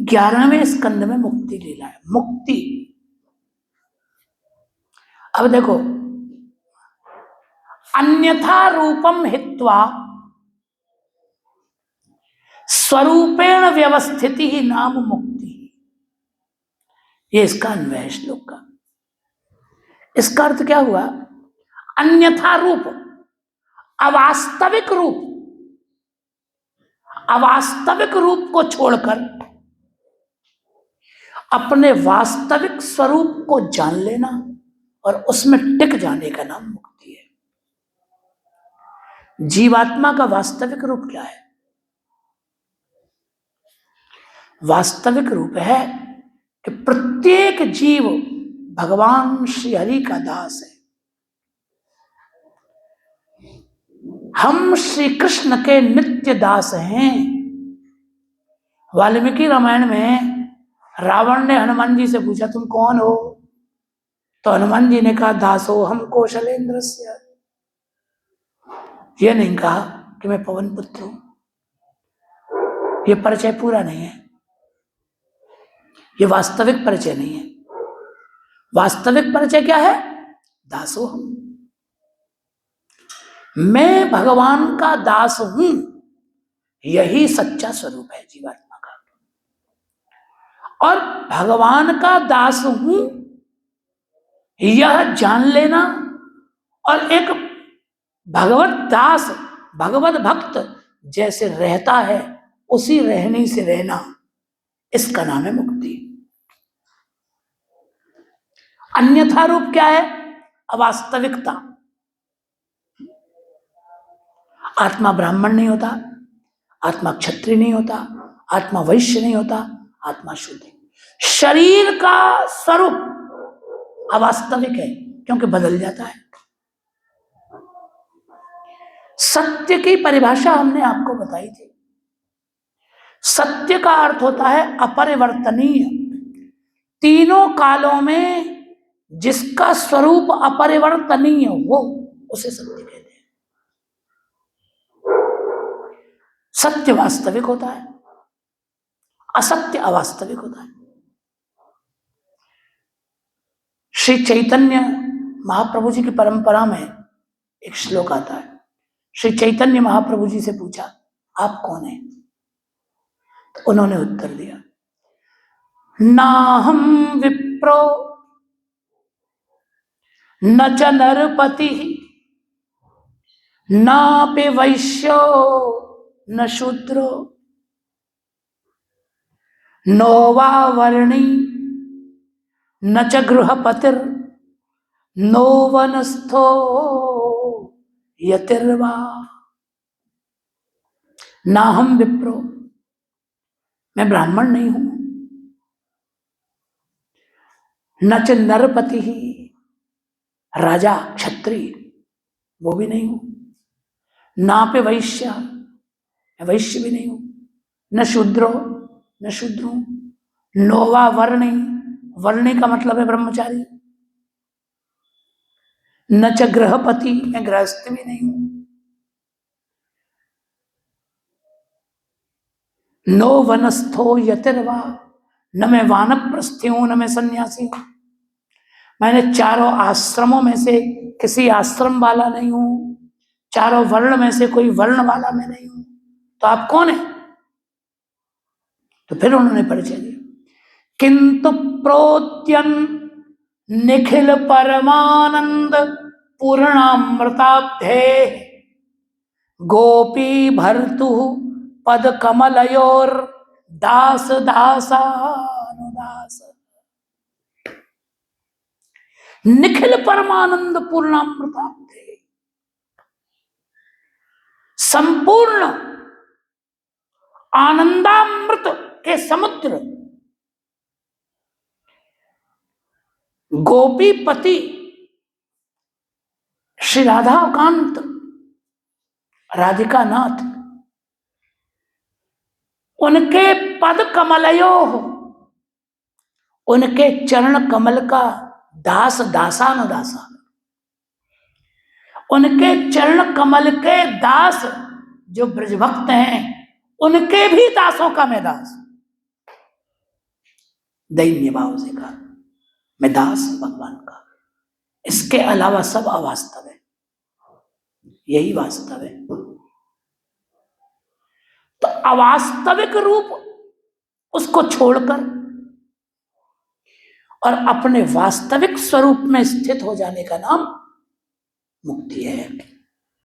11वें स्कंद में मुक्ति लीला है। मुक्ति, अब देखो, अन्यथा रूपम हित्वा स्वरूपेण व्यवस्थिति ही नाम मुक्ति। ये इसका अन्वय है श्लोक का। इसका अर्थ क्या हुआ? अन्यथा रूप, अवास्तविक रूप, अवास्तविक रूप को छोड़कर अपने वास्तविक स्वरूप को जान लेना और उसमें टिक जाने का नाम मुक्ति है। जीवात्मा का वास्तविक रूप क्या है? वास्तविक रूप है कि प्रत्येक जीव भगवान श्री हरि का दास है। हम श्री कृष्ण के नित्य दास हैं। वाल्मीकि रामायण में रावण ने हनुमान जी से पूछा, तुम कौन हो? तो हनुमान जी ने कहा, दासो हम कौशलेंद्रस्य। यह नहीं कहा कि मैं पवन पुत्र हूं। यह परिचय पूरा नहीं है, यह वास्तविक परिचय नहीं है। वास्तविक परिचय क्या है? दासो हम, मैं भगवान का दास हूं। यही सच्चा स्वरूप है जीवात्मा का। और भगवान का दास हूं यह जान लेना और एक भगवत दास, भगवत भक्त जैसे रहता है उसी रहने से रहना, इसका नाम है मुक्ति। अन्यथा रूप क्या है? अवास्तविकता। आत्मा ब्राह्मण नहीं होता, आत्मा क्षत्रिय नहीं होता, आत्मा वैश्य नहीं होता, आत्मा शुद्ध। शरीर का स्वरूप अवास्तविक है क्योंकि बदल जाता है। सत्य की परिभाषा हमने आपको बताई थी। सत्य का अर्थ होता है अपरिवर्तनीय। तीनों कालों में जिसका स्वरूप अपरिवर्तनीय हो उसे सत्य कहते हैं। सत्य वास्तविक होता है, असत्य अवास्तविक होता है। श्री चैतन्य महाप्रभु जी की परंपरा में एक श्लोक आता है। श्री चैतन्य महाप्रभु जी से पूछा, आप कौन हैं? तो उन्होंने उत्तर दिया, नाहं विप्रो न च नरपति नापि वैश्यो न शूद्रो नो वा वर्णी न च गृहपतिर नो वनस्थो यतिर्वा। नाहं विप्रो, मैं ब्राह्मण नहीं हूं। न च नरपति, राजा क्षत्रिय वो भी नहीं हूं। ना पे वैश्य, मैं वैश्य भी नहीं हूं। न शूद्रो, न शूद्र हूं। नोवा वर्णी, वर्णी का मतलब है ब्रह्मचारी। न च गृहपति, मैं गृहस्थ भी नहीं हूं। नो वनस्थो यतिर्वा, न मैं वानप्रस्थी हूं न मैं सन्यासी हूं। मैंने चारों आश्रमों में से किसी आश्रम वाला नहीं हूं, चारों वर्ण में से कोई वर्ण वाला मैं नहीं हूं। तो आप कौन है? तो फिर उन्होंने परिचय दिया, किंतु प्रोत्यन निखिल परमानंद पूर्णामृताब्धे गोपी भर्तु पद कमलयोर दास दासानुदास। निखिल परमानंद पूर्णामृताब्धे, संपूर्ण आनंदामृत के समुद्र गोपीपति श्री राधाकांत राधिका नाथ, उनके पद कमलयो, उनके चरण कमल का दास दासानुदासा, उनके चरण कमल के दास जो ब्रजभक्त हैं उनके भी दासों का मैं दास। दैन्य भाव से कहा, मैं दास हूं भगवान का, इसके अलावा सब अवास्तव है, यही वास्तव है। तो अवास्तविक रूप उसको छोड़कर और अपने वास्तविक स्वरूप में स्थित हो जाने का नाम मुक्ति है।